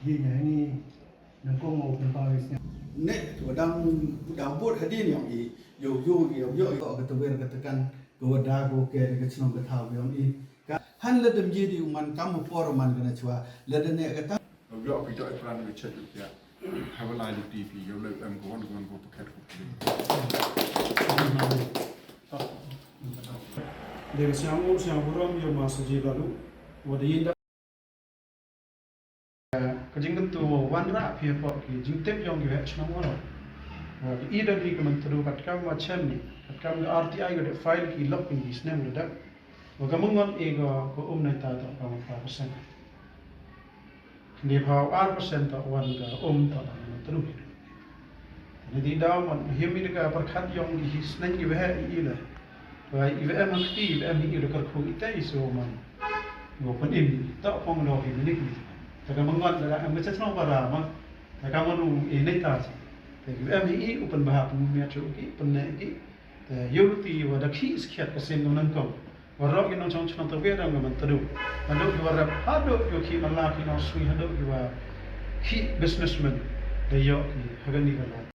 Gini ini nangkong mau pempawis ne wadang bot hadin yang yo katawer katakan gawada go ke kecnong kataw yang han ledem jadi man kamu por man kana chwa ledene kata yo kita iklan we chat ya have a live TV yo le am go paket ko Dari siang buram yo masuk je lalu wadi kajing tu wanra pihak ki jingtep yang juga senang orang. Ida di Myntdu kat kami macam ni, kat kami RTI ada file ki lock ni bisnes muda. Wagamungan ego ko nai tata kami 5%. Ni bau 5% tak wan ga tata Myntdu. Jadi dah man himi dekat perkat yang di senang juga ila. Wah IVM aktif, IVM ini dekat kau itu isu man. Gopan ini tak pun dah ini ni. Tapi mengat adalah macam senang para mak. Mereka mahu ini tak sih. Tapi MI open bahap punya cuci, penaiki. Yuruti wadah kis kiat kesin dengan kau. Warak yang nong cang terbiar dengan Myntdu. Haduk juga haduk juga malaki nong sui haduk juga ki businessman. Dia ki hagan ni kalau.